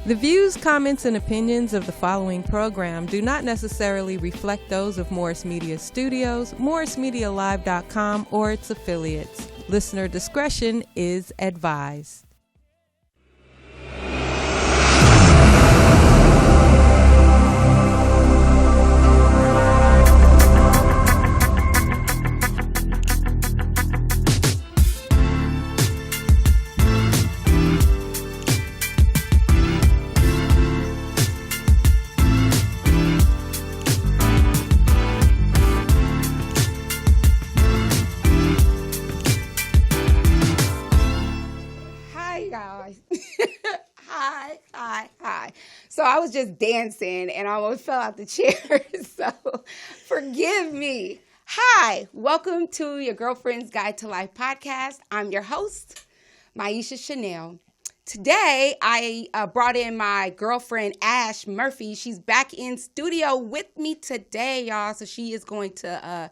The views, comments, and opinions of the following program do not necessarily reflect those of Morris Media Studios, MorrisMediaLive.com, or its affiliates. Listener discretion is advised. Hi. So I was just dancing and I almost fell out the chair. So forgive me. Hi, welcome to your Girlfriend's Guide to Life podcast. I'm your host, Miesha Shanell. Today, I brought in my girlfriend, Ash Murphy. She's back in studio with me today, y'all. So she is going to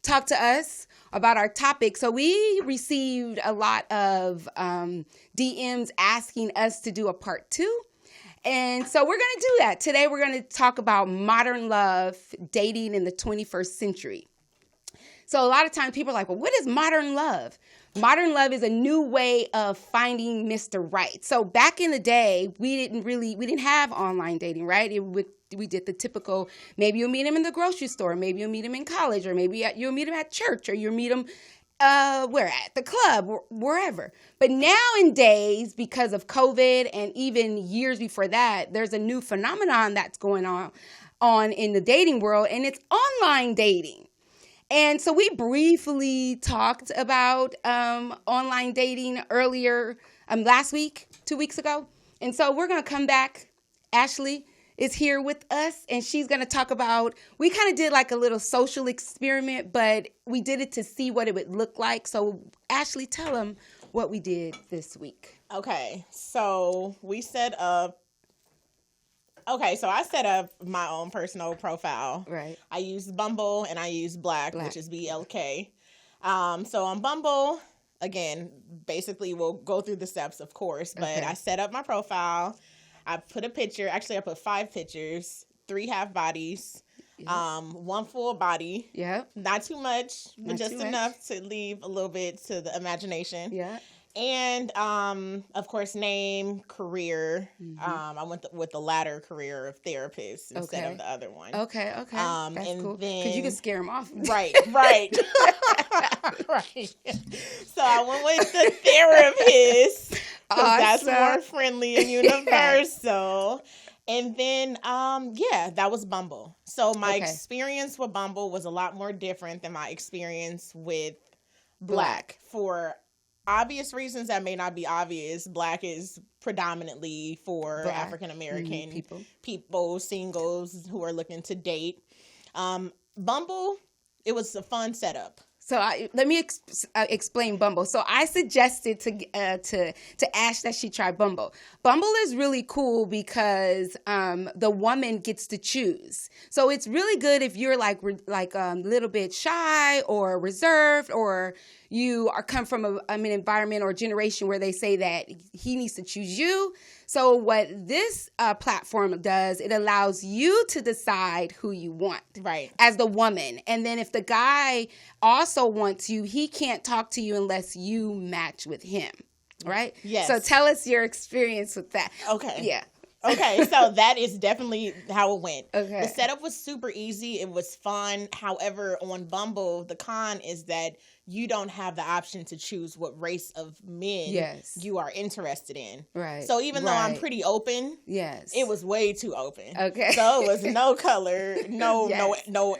talk to us about our topic. So we received a lot of DMs asking us to do a part 2. And so we're going to do that. Today we're going to talk about modern love, dating in the 21st century. So a lot of times people are like, well, what is modern love? Modern love is a new way of finding Mr. Right. So back in the day, we didn't have online dating, right? We did the typical, maybe you'll meet him in the grocery store, maybe you'll meet him in college, or maybe you'll meet him at church, or you'll meet him where at the club, wherever. But nowadays, because of COVID and even years before that, there's a new phenomenon that's going on in the dating world, and it's online dating. And so we briefly talked about online dating earlier last week, 2 weeks ago. And so we're going to come back. Ashley is here with us, and she's going to talk about, we kind of did like a little social experiment, but we did it to see what it would look like. So Ashley, tell them what we did this week. Okay, so I set up my own personal profile. Right. I used Bumble and I used Black, which is BLK. So on Bumble, again, basically we'll go through the steps, of course, but okay. I set up my profile. I put a picture. Actually, I put 5 pictures, 3 half bodies, 1 full body. Yeah. Not too much, but just enough to leave a little bit to the imagination. Yeah. And, of course, name, career. I went with the latter career of therapist instead of the other one. Okay. That's and cool. Because you can scare them off. Right. Right. So I went with the therapist because that's more friendly and universal. And then, that was Bumble. So my experience with Bumble was a lot more different than my experience with Black. For obvious reasons that may not be obvious, Black is predominantly for African American people, singles who are looking to date. Bumble, it was a fun setup. So let me explain Bumble. So I suggested to Ash that she try Bumble. Bumble is really cool because the woman gets to choose. So it's really good if you're like a little bit shy or reserved, or you come from an environment or generation where they say that he needs to choose you. So what this platform does, it allows you to decide who you want, right, as the woman. And then if the guy also wants you, he can't talk to you unless you match with him, right? Yes. So tell us your experience with that. Okay. Yeah. Okay, so that is definitely how it went. Okay. The setup was super easy. It was fun. However, on Bumble, the con is that you don't have the option to choose what race of men you are interested in. Right. So even though I'm pretty open, it was way too open. Okay. So it was no color, no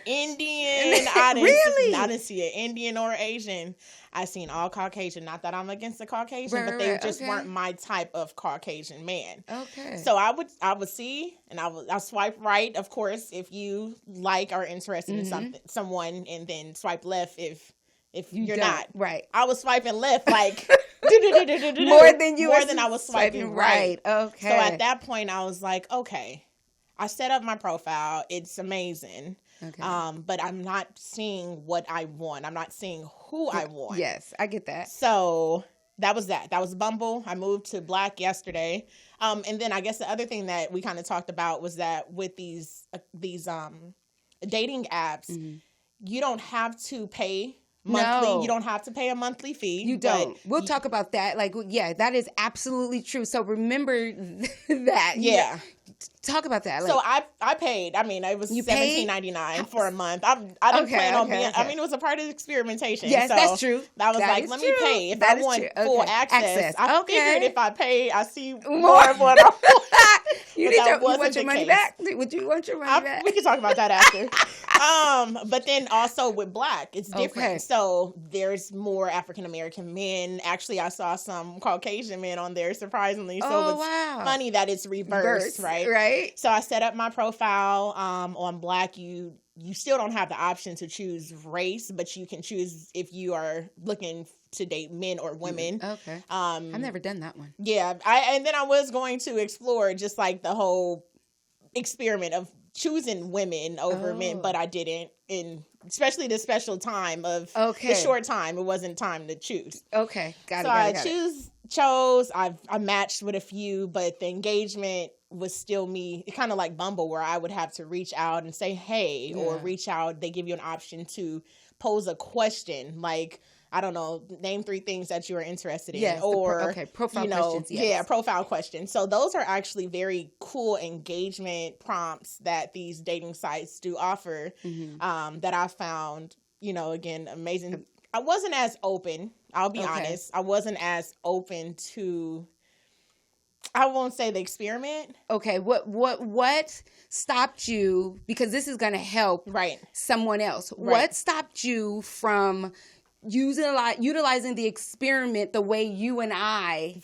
Indian. Really? I didn't see an Indian or Asian. I seen all Caucasian. Not that I'm against the Caucasian, but they just weren't my type of Caucasian man. Okay. So I would see, and I swipe right, of course, if you like or interested in someone, and then swipe left if you're not. Right. I was swiping left like more than I was swiping right. Okay. So at that point, I was like, okay, I set up my profile. It's amazing. Okay. But I'm not seeing what I want. I'm not seeing who I want. Yes, I get that. So that was that. That was Bumble. I moved to Black yesterday. And then I guess the other thing that we kind of talked about was that with these dating apps, you don't have to pay monthly. No. You don't have to pay a monthly fee. You don't. We'll talk about that. Like, yeah, that is absolutely true. So remember that. Yeah. Talk about that. Like, so I paid. I mean, it was $17.99 for a month. I didn't plan on being. I mean, it was a part of the experimentation. Yes, so that's true. That was let me pay if I want full access. I figured if I pay, I see more of what I want. You want your money back? Would you want your money back? We can talk about that after. But then also with Black, it's different. Okay. So there's more African American men. Actually, I saw some Caucasian men on there, surprisingly. So it's funny that it's reversed, right? Right. So I set up my profile on Black. You still don't have the option to choose race, but you can choose if you are looking to date men or women. Okay. I've never done that one. Yeah. And then I was going to explore just like the whole experiment of choosing women over men, but I didn't. And especially the special time of the short time, it wasn't time to choose. Okay. Got it. I chose. I matched with a few, but the engagement was still me. It kind of like Bumble, where I would have to reach out and say, hey, or reach out. They give you an option to pose a question, like, I don't know, name 3 things that you are interested in. Yes, or profile questions. Yes. Yeah, profile questions. So those are actually very cool engagement prompts that these dating sites do offer. That I found, again, amazing. I wasn't as open. I'll be honest. I wasn't as open to, I won't say the experiment. Okay. What stopped you? Because this is going to help someone else. Right. What stopped you from utilizing the experiment the way you and I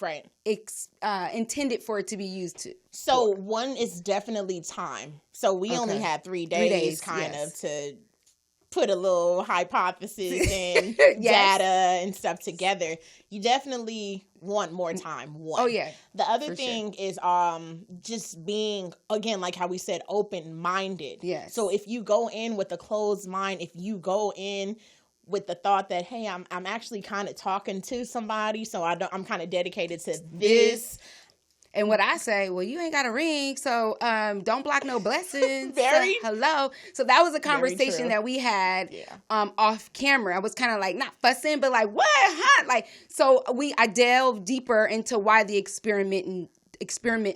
intended for it to be used to? So one is definitely time. So we only had 3 days kind of to put a little hypothesis and data and stuff together. You definitely want more time. One. Oh yeah. The other thing is just being, again, like how we said, open-minded. Yes. So if you go in with a closed mind, if you go in with the thought that, hey, I'm actually kind of talking to somebody, so I'm kind of dedicated to this. And what I say, well, you ain't got a ring, so don't block no blessings. Hello. So that was a conversation that we had off camera. I was kind of like, not fussing, but like, what? Huh? Like, so I delved deeper into why the experiment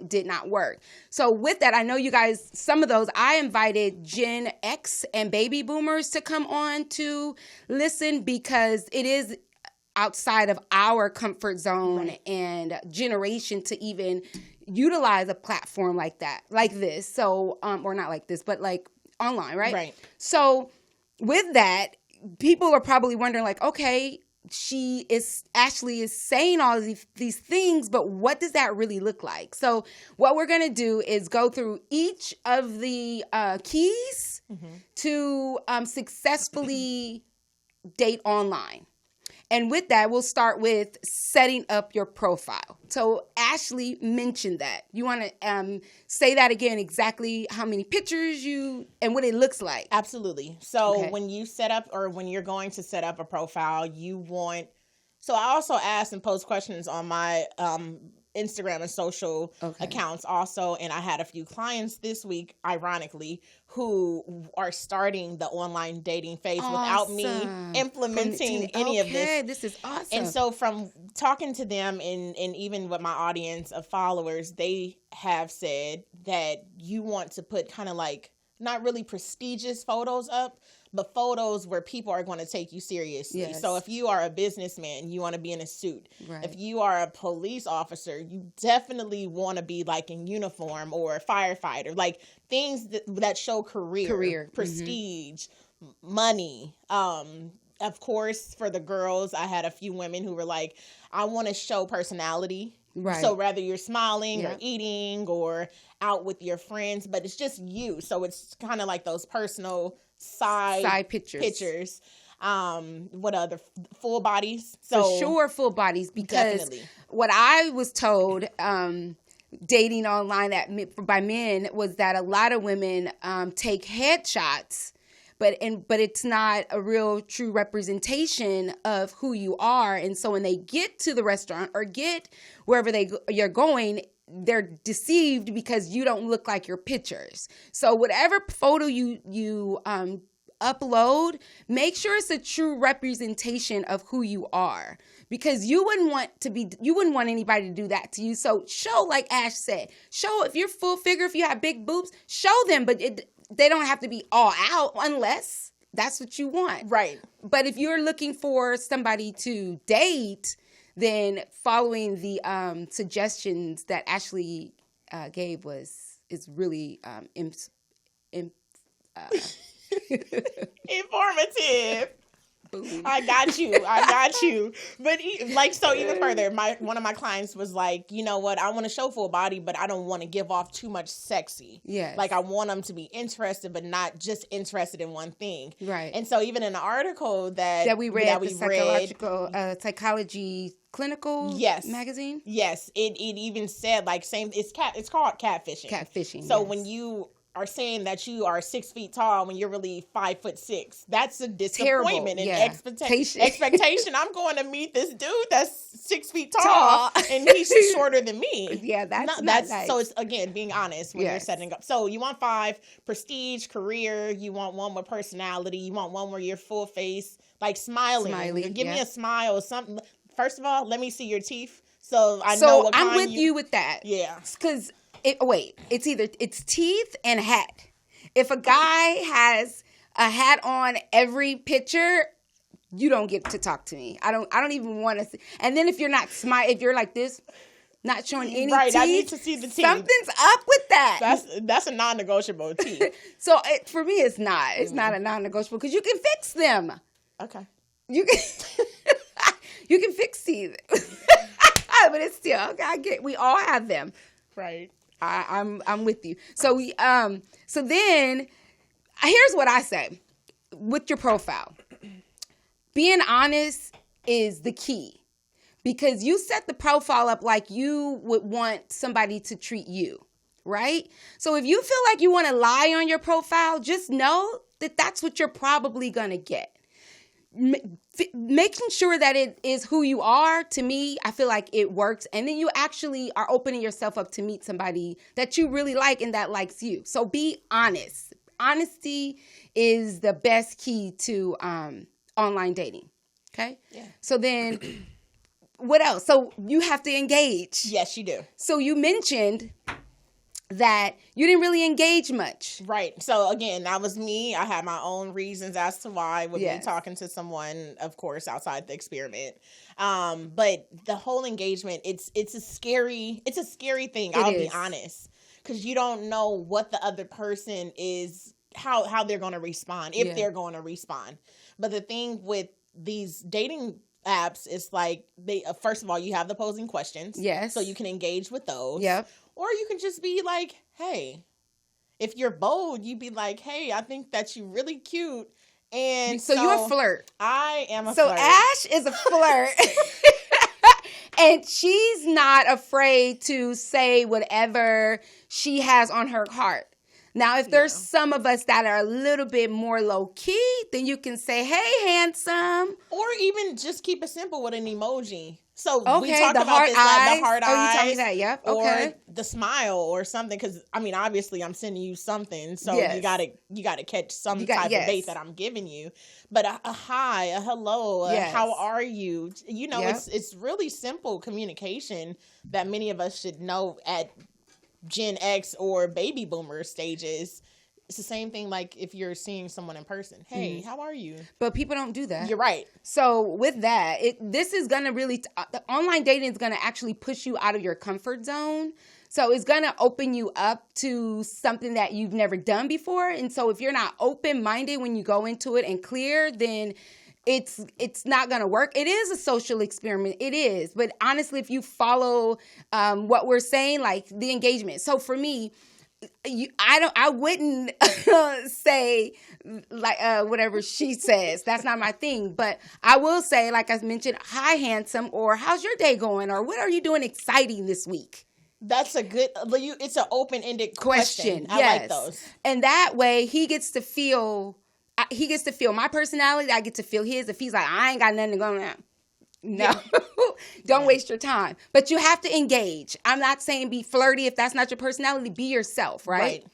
did not work. So with that, I know you guys, some of those, I invited Gen X and baby boomers to come on to listen, because it is outside of our comfort zone and generation to even utilize a platform like that, like this. So, or not like this, but like online, right? Right. So with that, people are probably wondering like, okay, Ashley is saying all of these things, but what does that really look like? So what we're going to do is go through each of the keys to successfully date online. And with that, we'll start with setting up your profile. So Ashley mentioned that. You want to say that again, exactly how many pictures and what it looks like? Absolutely. So when you set up, or when you're going to set up a profile, so I also ask and post questions on my Instagram and social accounts also. And I had a few clients this week, ironically, who are starting the online dating phase without me implementing any of this. This is awesome. And so from talking to them and even with my audience of followers, they have said that you want to put kind of like not really prestigious photos up, but photos where people are going to take you seriously. Yes. So if you are a businessman, you want to be in a suit. Right. If you are a police officer, you definitely want to be like in uniform, or a firefighter, like things that show career, prestige, money. Of course, for the girls, I had a few women who were like, I want to show personality. Right. So whether you're smiling or eating or out with your friends, but it's just you. So it's kind of like those personal side pictures. What other full bodies? So for sure, full bodies, because what I was told dating online by men was that a lot of women take headshots, but it's not a real true representation of who you are. And so when they get to the restaurant or get wherever you're going, they're deceived because you don't look like your pictures. So whatever photo you upload, make sure it's a true representation of who you are, because you wouldn't want anybody to do that to you. So show, like Ash said, show if you're full figure, if you have big boobs, show them, but they don't have to be all out unless that's what you want. Right. But if you're looking for somebody to date, then following the suggestions that Ashley gave is really informative. Boom. I got you. But even further, one of my clients was like, you know what? I want to show full body, but I don't want to give off too much sexy. Yes. Like I want them to be interested, but not just interested in one thing. Right. And so even in the article that we read, psychology clinical magazine. Yes. It even said it's called catfishing. Catfishing. So when you are saying that you are 6 feet tall when you're really 5'6", that's a disappointment and expectation. I'm going to meet this dude that's 6 feet tall and he's shorter than me. Yeah, that's nice. So it's, again, being honest when you're setting up. So you want 5, prestige, career. You want one with personality. You want one where you're full face, like smiling. Give me a smile or something. First of all, let me see your teeth so I know what kind. I'm with you with that. Yeah, because. It's teeth and hat. If a guy has a hat on every picture, you don't get to talk to me. I don't even want to see. And then if you're not if you're like this, not showing any teeth, I need to see the teeth. Something's up with that. That's a non-negotiable teeth. So for me, it's not. It's not a non-negotiable because you can fix them. Okay. You can fix teeth, but it's still okay. I get. We all have them. Right. I'm with you. So then here's what I say with your profile. Being honest is the key, because you set the profile up like you would want somebody to treat you, right? So if you feel like you want to lie on your profile, just know that that's what you're probably going to get. Making sure that it is who you are, to me, I feel like it works. And then you actually are opening yourself up to meet somebody that you really like and that likes you. So be honest. Honesty is the best key to online dating. Okay? Yeah. So then what else? So you have to engage. Yes, you do. So you mentioned that you didn't really engage much. Right. So again, that was me. I had my own reasons as to why I would be talking to someone, of course, outside the experiment. But the whole engagement, it's a scary thing. I'll be honest, because you don't know what the other person is, how they're going to respond, if they're going to respond. But the thing with these dating apps is like first of all, you have the posing questions. Yes. So you can engage with those. Yep. Or you can just be like, hey, if you're bold, you'd be like, hey, I think that you're really cute. And so you're a flirt. I am a flirt. So Ash is a flirt. And she's not afraid to say whatever she has on her heart. Now, if there's some of us that are a little bit more low key, then you can say, hey, handsome. Or even just keep it simple with an emoji. So we the talked about heart this, eyes. like the heart eyes. Oh, you told me that, yep. Okay. Or the smile or something. Because, I mean, obviously I'm sending you something. So you gotta catch some type of bait that I'm giving you. But a hi, a hello, how are you? You know, it's really simple communication that many of us should know at Gen X or baby boomer stages. It's the same thing like if you're seeing someone in person. Hey, how are you? But people don't do that. You're right. So with that, this is going to really, the online dating is going to actually push you out of your comfort zone. So it's going to open you up to something that you've never done before. And so if you're not open-minded when you go into it and clear, then it's not going to work. It is a social experiment. It is. But honestly, if you follow what we're saying, like the engagement. So for me, I wouldn't say like whatever she says. That's not my thing. But I will say, like I mentioned, hi, handsome, or how's your day going, or what are you doing exciting this week? That's a good. It's an open-ended question. Yes. I like those. And that way, he gets to feel he gets to feel my personality. I get to feel his. If he's like, I ain't got nothing to go on. No, don't waste your time. But you have to engage. I'm not saying be flirty if that's not your personality. Be yourself, right?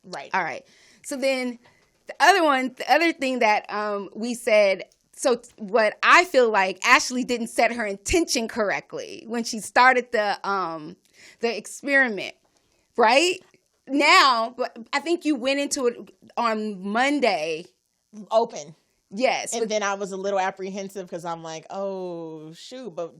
Right. All right. So then the other thing that we said, so what I feel like Ashley didn't set her intention correctly when she started the experiment, right? Now, but I think you went into it on Monday. Open. Yes. And then I was a little apprehensive because I'm like, oh, shoot, but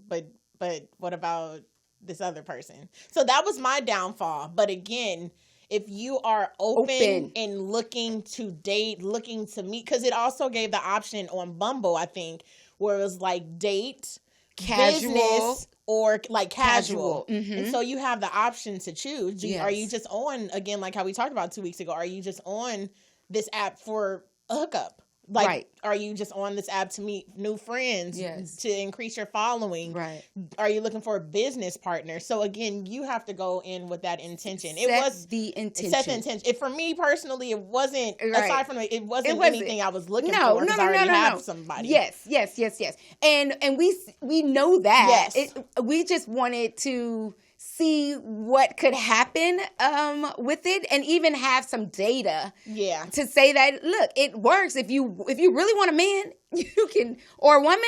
what about this other person? So that was my downfall. But again, if you are open and looking to date, looking to meet, because it also gave the option on Bumble, I think, where it was like date, casual, business, or like casual. Mm-hmm. And so you have the option to choose. Yes. Are you just on, again, like how we talked about 2 weeks ago, are you just on this app for a hookup? Like, right. Are you just on this app to meet new friends, to increase your following? Right. Are you looking for a business partner? So again, you have to go in with that intention. Set the intention. For me personally, it wasn't, aside from it wasn't anything I was looking for because I already have somebody. Yes. And we know that. Yes. We just wanted to see what could happen with it, and even have some data to say that, look, it works. If you really want a man, you can, or a woman,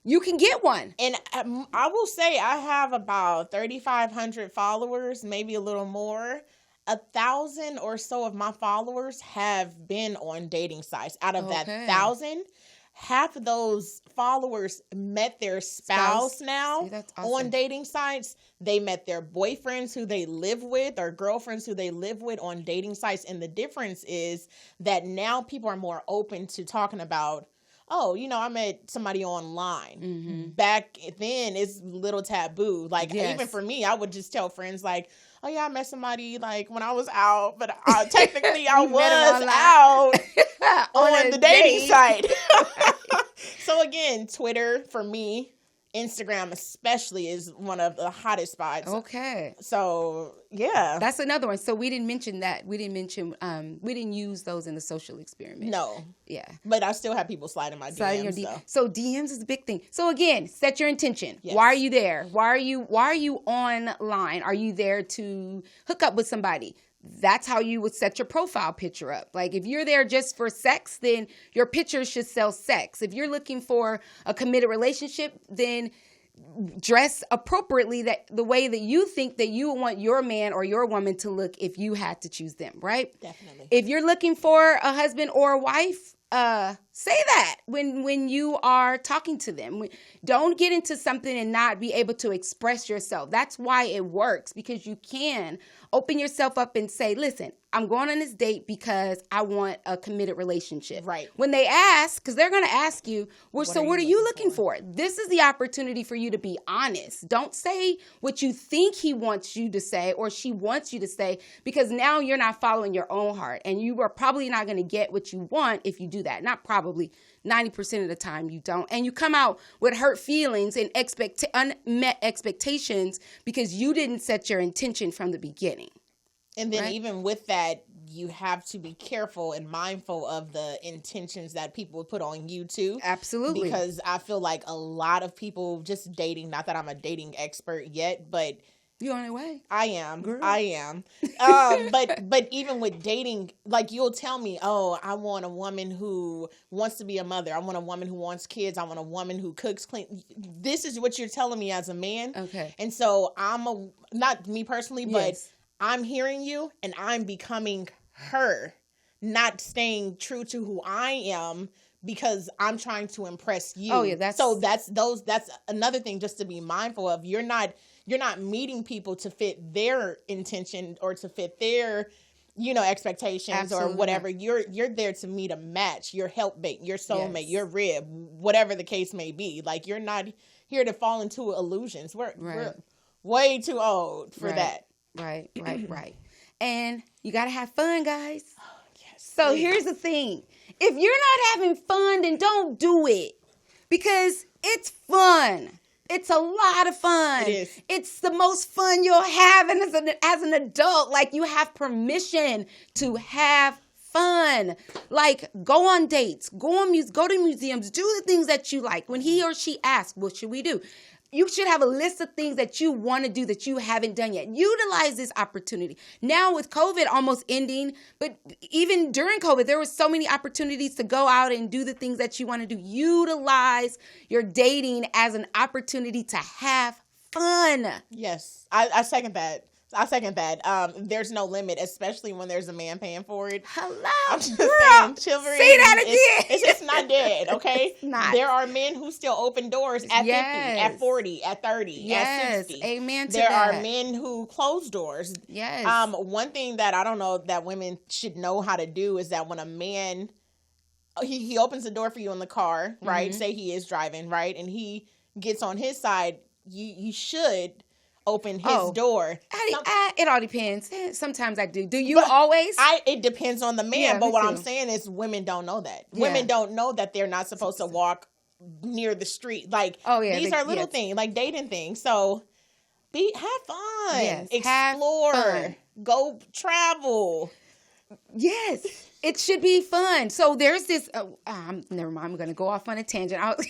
you can get one. And I will say I have about 3,500 followers, maybe a little more. 1,000 or so of my followers have been on dating sites. Out of that 1,000, half of those followers met their spouse now. See, awesome. On dating sites. They met their boyfriends who they live with or girlfriends who they live with on dating sites. And the difference is that now people are more open to talking about, oh, I met somebody online. Mm-hmm. Back then, it's a little taboo. Like, even for me, I would just tell friends, like, oh, yeah, I met somebody, like, when I was out. But technically, I was out on the dating site. So, again, Twitter, for me, Instagram especially is one of the hottest spots. Okay. So, yeah. That's another one. So we didn't mention that. We didn't use those in the social experiment. No. Yeah. But I still have people sliding my DMs. So DMs is a big thing. So again, set your intention. Yes. Why are you there? Why are you online? Are you there to hook up with somebody? That's how you would set your profile picture up. Like, if you're there just for sex, then your picture should sell sex. If you're looking for a committed relationship, then dress appropriately, that the way that you think that you want your man or your woman to look if you had to choose them, right? Definitely. If you're looking for a husband or a wife, say that when you are talking to them. Don't get into something and not be able to express yourself. That's why it works, because you can open yourself up and say, listen, I'm going on this date because I want a committed relationship. Right. When they ask, because they're going to ask you, what are you looking for? This is the opportunity for you to be honest. Don't say what you think he wants you to say or she wants you to say, because now you're not following your own heart, and you are probably not going to get what you want if you do that. Not probably, 90% of the time you don't. And you come out with hurt feelings and unmet expectations because you didn't set your intention from the beginning. And then even with that, you have to be careful and mindful of the intentions that people put on you too. Absolutely. Because I feel like a lot of people just dating, not that I'm a dating expert yet, but you're on your way. I am. But even with dating, like, you'll tell me, oh, I want a woman who wants to be a mother. I want a woman who wants kids. I want a woman who cooks, clean. This is what you're telling me as a man. Okay. And so not me personally, but I'm hearing you and I'm becoming her, not staying true to who I am because I'm trying to impress you. Oh yeah, that's another thing just to be mindful of. You're not meeting people to fit their intention or to fit their, expectations. Absolutely. Or whatever. You're there to meet a match, your helpmate, your soulmate, your rib, whatever the case may be. Like, you're not here to fall into illusions. We're way too old for that. Right. And you got to have fun, guys. Oh, yes. So here's the thing. If you're not having fun, then don't do it, because it's fun. It's a lot of fun. It is. It's the most fun you'll have, and as an adult, like, you have permission to have fun. Like, go on dates, go to museums, do the things that you like. When he or she asks, what should we do? You should have a list of things that you want to do that you haven't done yet. Utilize this opportunity. Now with COVID almost ending, but even during COVID, there were so many opportunities to go out and do the things that you want to do. Utilize your dating as an opportunity to have fun. Yes, I second that. There's no limit, especially when there's a man paying for it. Hello, I'm just girl. saying, chivalry. Say that again. It's just not dead, okay? It's not. There are men who still open doors at 50, at 40, at 30, at 60. Amen to there that. are men who close doors. Yes. One thing that I don't know that women should know how to do is that when a man, he opens the door for you in the car, right? Say he is driving, right? And he gets on his side, you should open his door. It all depends. Sometimes I do. Do you always? It depends on the man. Yeah, but what too. I'm saying is women don't know that. Yeah. Women don't know that they're not supposed to walk near the street. Like, these are little things, like dating things. So have fun. Yes, explore. have fun. Go travel. Yes. It should be fun. So there's this, never mind, I'm going to go off on a tangent. I was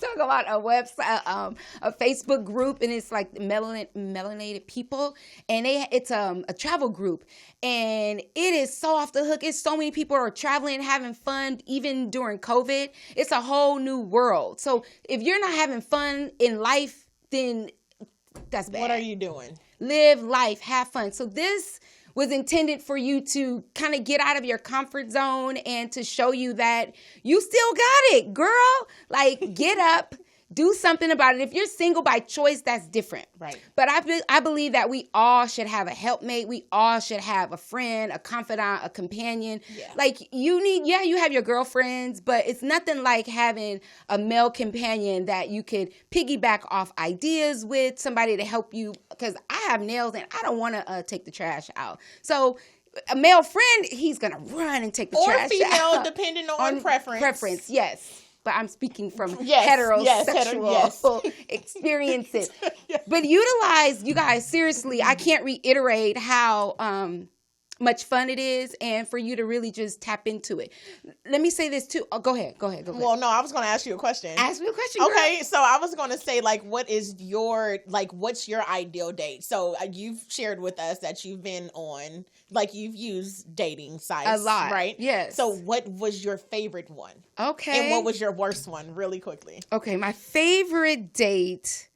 talking about a website, a Facebook group, and it's like melanated people. And it's a travel group. And it is so off the hook. It's so many people are traveling, having fun, even during COVID. It's a whole new world. So if you're not having fun in life, then that's bad. What are you doing? Live life, have fun. So this was intended for you to kind of get out of your comfort zone and to show you that you still got it, girl. Like, get up, do something about it. If you're single by choice, that's different. Right. But I believe that we all should have a helpmate. We all should have a friend, a confidant, a companion. Yeah. Like, you have your girlfriends, but it's nothing like having a male companion that you could piggyback off ideas with, somebody to help you. Because I have nails and I don't want to take the trash out. So a male friend, he's going to run and take the trash out. Or female, depending on preference. Preference, yes. But I'm speaking from heterosexual experiences. Yes. But utilize, you guys, seriously, I can't reiterate how much fun it is and for you to really just tap into it. Let me say this too. Oh, go ahead. Well, no, I was going to ask you a question. Ask me a question, girl. Okay, so I was going to say, like, what's your ideal date? So you've shared with us that you've been on, like, you've used dating sites. A lot. Right? Yes. So what was your favorite one? Okay. And what was your worst one, really quickly? Okay, my favorite date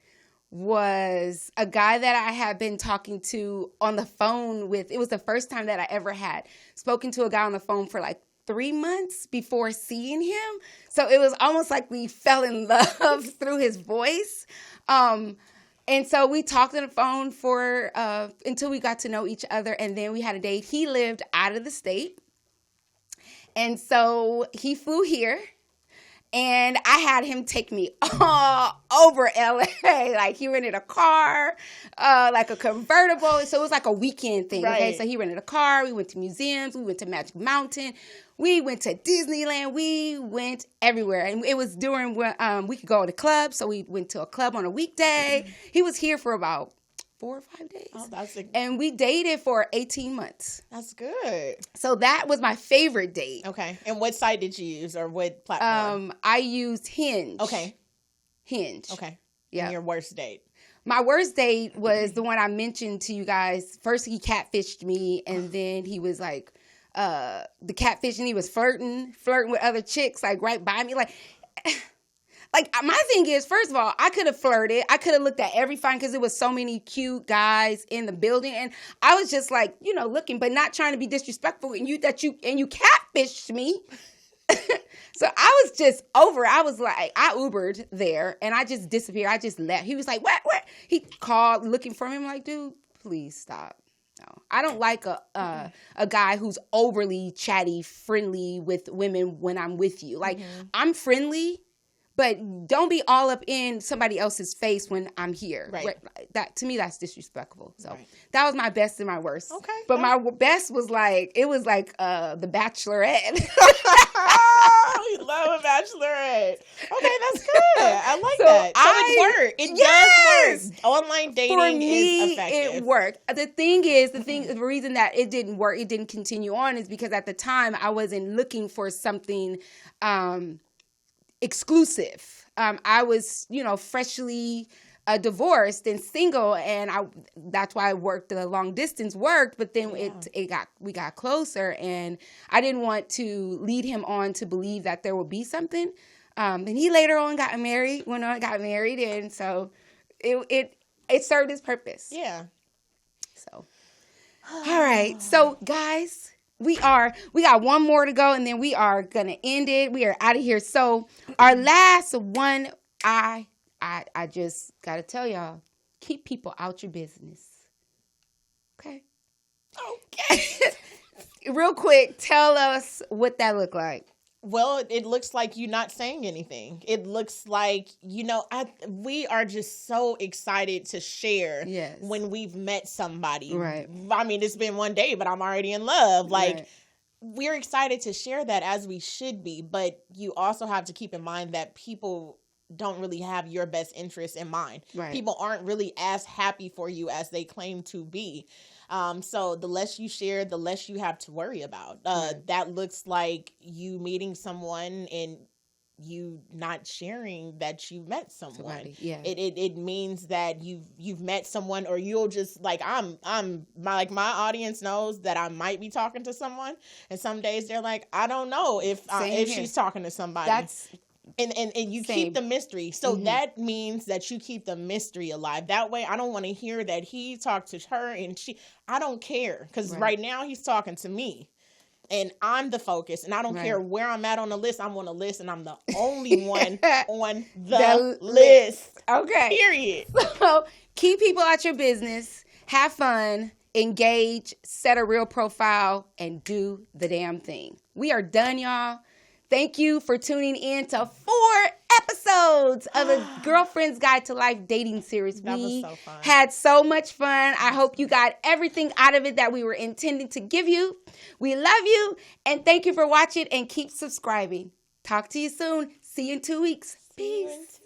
was a guy that I had been talking to on the phone with. It was the first time that I ever had spoken to a guy on the phone for like 3 months before seeing him. So it was almost like we fell in love through his voice. And so we talked on the phone for until we got to know each other. And then we had a date. He lived out of the state. And so he flew here. And I had him take me all over LA. Like, he rented a car, like a convertible. So it was like a weekend thing. Right. Okay, so he rented a car. We went to museums. We went to Magic Mountain. We went to Disneyland. We went everywhere. And it was during when we could go to clubs. So we went to a club on a weekday. He was here for about 4 or 5 days. Oh, and we dated for 18 months. That's good. So that was my favorite date. Okay. And what site did you use, or what platform? I used Hinge. Okay. Hinge. Okay. Yeah. And your worst date? My worst date was the one I mentioned to you guys. First, he catfished me, and then he was like, the catfishing, he was flirting with other chicks, like right by me. Like, my thing is, first of all, I could have flirted. I could have looked at every fine because there was so many cute guys in the building. And I was just like, looking, but not trying to be disrespectful. And you catfished me. So I was just over. I was like, I Ubered there and I just disappeared. I just left. He was like, what? He called looking for me. I'm like, dude, please stop. No, I don't like a guy who's overly chatty, friendly with women when I'm with you. Like, I'm friendly, but don't be all up in somebody else's face when I'm here. Right. That to me, that's disrespectful. So that was my best and my worst. Okay. But my best was like The Bachelorette. We love a Bachelorette. Okay, that's good. I like that. So it worked. It does work. Online dating is effective. It worked. The reason that it didn't work, it didn't continue on, is because at the time I wasn't looking for something exclusive. I was, freshly divorced and single, and that's why I worked the long distance work. But then we got closer, and I didn't want to lead him on to believe that there would be something. And he later on got married, and so it served its purpose. Yeah. So, all right. So, guys, we got one more to go, and then we are gonna end it. We are out of here. So, our last one, I just gotta tell y'all, keep people out your business. Okay. Real quick, tell us what that looked like. Well, it looks like you're not saying anything. It looks like, we are just so excited to share when we've met somebody. Right. I mean, it's been one day, but I'm already in love. We're excited to share that, as we should be. But you also have to keep in mind that people don't really have your best interest in mind. Right. People aren't really as happy for you as they claim to be. So the less you share, the less you have to worry about. That looks like you meeting someone and you not sharing that you met someone. It means that you've met someone, or you'll just my audience knows that I might be talking to someone, and some days they're like, I don't know if she's talking to somebody. And you keep the mystery. So that means that you keep the mystery alive. That way, I don't want to hear that he talked to her and I don't care. Because right now he's talking to me. And I'm the focus. And I don't care where I'm at on the list. I'm on the list, and I'm the only one on the list. Okay. Period. So keep people out your business. Have fun. Engage. Set a real profile. And do the damn thing. We are done, y'all. Thank you for tuning in to 4 episodes of the Girlfriend's Guide to Life dating series. That was so fun. Had so much fun. I hope you got everything out of it that we were intending to give you. We love you, and thank you for watching, and keep subscribing. Talk to you soon. See you in 2 weeks. Peace.